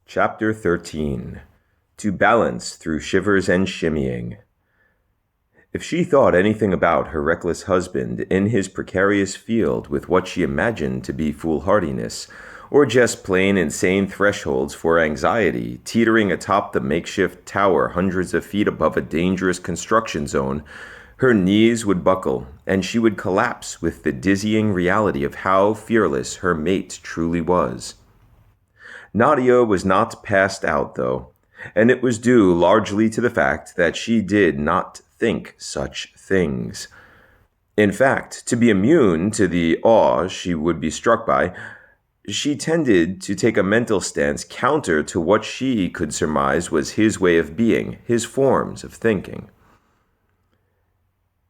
Chapter 13. To Balance Through Shivers and Shimmying. If she thought anything about her reckless husband in his precarious field with what she imagined to be foolhardiness, or just plain insane thresholds for anxiety teetering atop the makeshift tower hundreds of feet above a dangerous construction zone, her knees would buckle, and she would collapse with the dizzying reality of how fearless her mate truly was. Nadia was not passed out, though, and it was due largely to the fact that she did not think such things. In fact, to be immune to the awe she would be struck by, she tended to take a mental stance counter to what she could surmise was his way of being, his forms of thinking.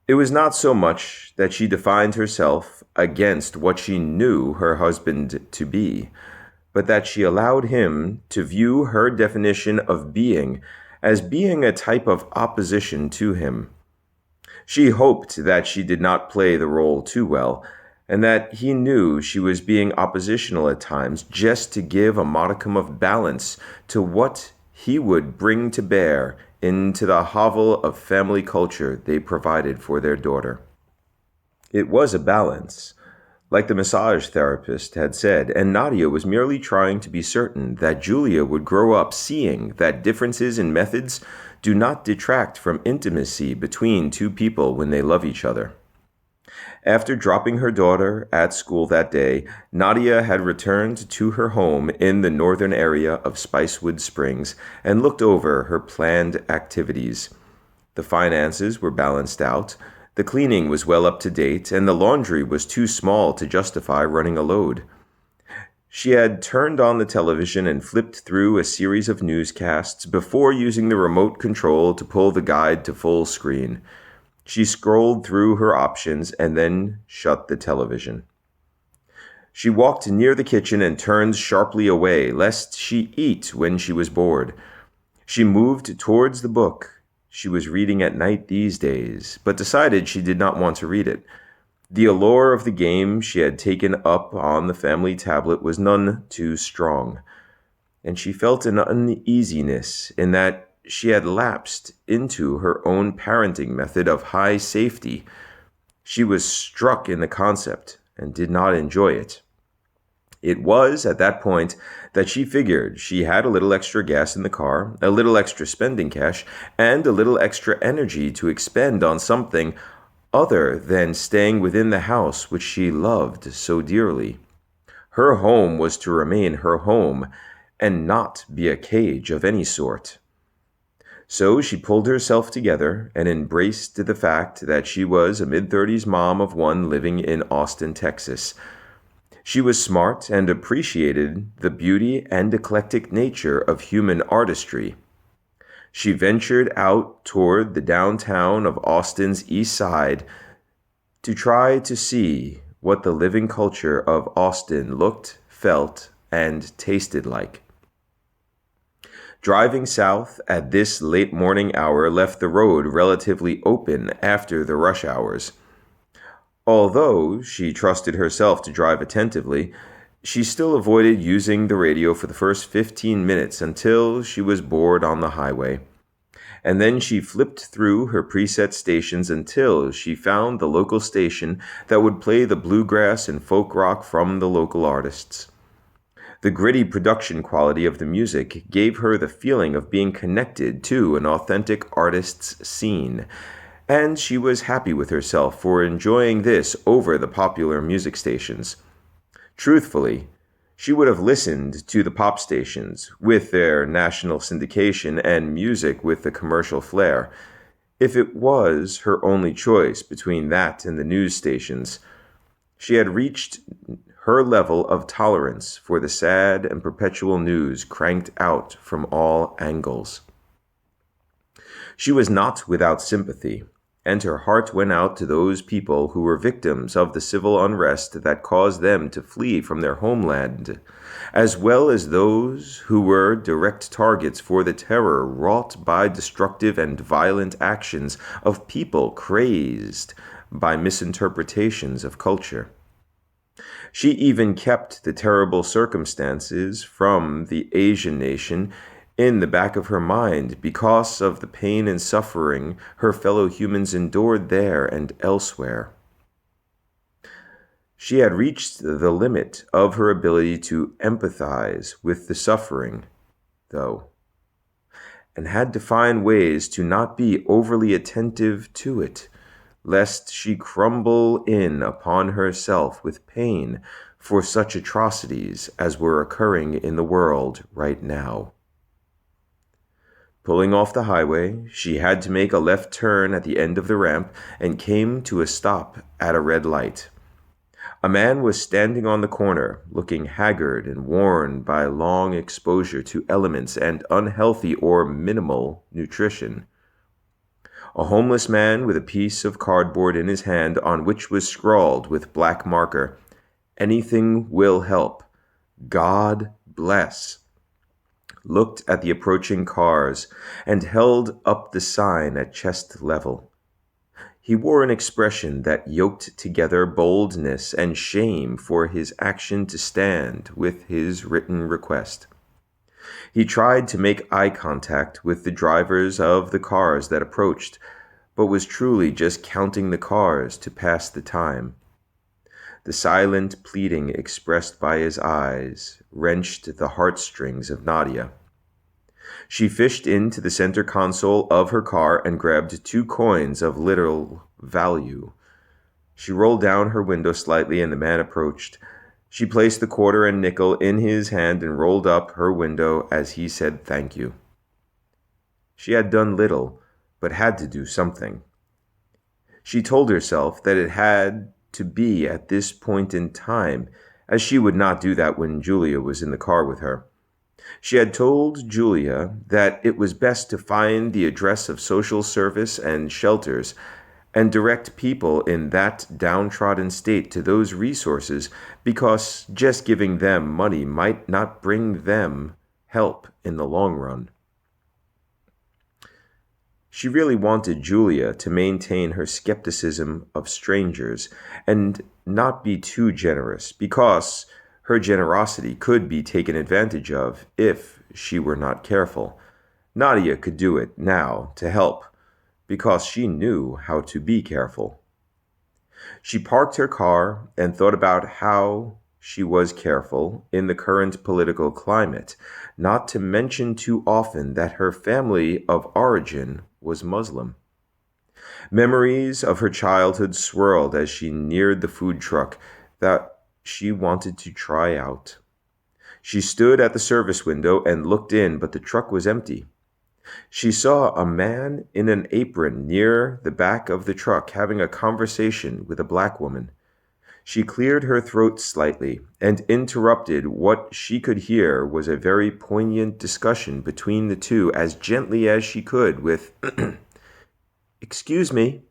It was not so much that she defined herself against what she knew her husband to be, but that she allowed him to view her definition of being as being a type of opposition to him. She hoped that she did not play the role too well, and that he knew she was being oppositional at times just to give a modicum of balance to what he would bring to bear into the hovel of family culture they provided for their daughter. It was a balance, like the massage therapist had said, and Nadia was merely trying to be certain that Julia would grow up seeing that differences in methods do not detract from intimacy between two people when they love each other. After dropping her daughter at school that day, Nadia had returned to her home in the northern area of Spicewood Springs and looked over her planned activities. The finances were balanced out. The cleaning was well up to date, and the laundry was too small to justify running a load. She had turned on the television and flipped through a series of newscasts before using the remote control to pull the guide to full screen. She scrolled through her options and then shut the television. She walked near the kitchen and turned sharply away, lest she eat when she was bored. She moved towards the book she was reading at night these days, but decided she did not want to read it. The allure of the game she had taken up on the family tablet was none too strong, and she felt an uneasiness in that she had lapsed into her own parenting method of high safety. She was struck in the concept and did not enjoy it. It was at that point that she figured she had a little extra gas in the car, a little extra spending cash, and a little extra energy to expend on something other than staying within the house which she loved so dearly. Her home was to remain her home and not be a cage of any sort. So she pulled herself together and embraced the fact that she was a mid-30s mom of one living in Austin, Texas. She was smart and appreciated the beauty and eclectic nature of human artistry. She ventured out toward the downtown of Austin's east side to try to see what the living culture of Austin looked, felt, and tasted like. Driving south at this late morning hour left the road relatively open after the rush hours. Although she trusted herself to drive attentively, she still avoided using the radio for the first 15 minutes until she was bored on the highway. And then she flipped through her preset stations until she found the local station that would play the bluegrass and folk rock from the local artists. The gritty production quality of the music gave her the feeling of being connected to an authentic artist's scene, and she was happy with herself for enjoying this over the popular music stations. Truthfully, she would have listened to the pop stations, with their national syndication and music with the commercial flair, if it was her only choice between that and the news stations. She had reached her level of tolerance for the sad and perpetual news cranked out from all angles. She was not without sympathy, and her heart went out to those people who were victims of the civil unrest that caused them to flee from their homeland, as well as those who were direct targets for the terror wrought by destructive and violent actions of people crazed by misinterpretations of culture. She even kept the terrible circumstances from the Asian nation in the back of her mind because of the pain and suffering her fellow humans endured there and elsewhere. She had reached the limit of her ability to empathize with the suffering, though, and had to find ways to not be overly attentive to it, lest she crumble in upon herself with pain for such atrocities as were occurring in the world right now. Pulling off the highway, she had to make a left turn at the end of the ramp and came to a stop at a red light. A man was standing on the corner, looking haggard and worn by long exposure to elements and unhealthy or minimal nutrition. A homeless man with a piece of cardboard in his hand on which was scrawled with black marker, "Anything will help. God bless," looked at the approaching cars and held up the sign at chest level. He wore an expression that yoked together boldness and shame for his action to stand with his written request. He tried to make eye contact with the drivers of the cars that approached, but was truly just counting the cars to pass the time. The silent pleading expressed by his eyes wrenched the heartstrings of Nadia. She fished into the center console of her car and grabbed 2 coins of little value. She rolled down her window slightly and the man approached. She placed the quarter and nickel in his hand and rolled up her window as he said thank you. She had done little, but had to do something. She told herself that it had to be at this point in time, as she would not do that when Julia was in the car with her. She had told Julia that it was best to find the address of social service and shelters and direct people in that downtrodden state to those resources because just giving them money might not bring them help in the long run. She really wanted Julia to maintain her skepticism of strangers and not be too generous because her generosity could be taken advantage of if she were not careful. Nadia could do it now to help because she knew how to be careful. She parked her car and thought about how she was careful in the current political climate, not to mention too often that her family of origin was Muslim. Memories of her childhood swirled as she neared the food truck that she wanted to try out. She stood at the service window and looked in, but the truck was empty. She saw a man in an apron near the back of the truck having a conversation with a black woman. She cleared her throat slightly and interrupted what she could hear was a very poignant discussion between the two as gently as she could with, "Excuse me."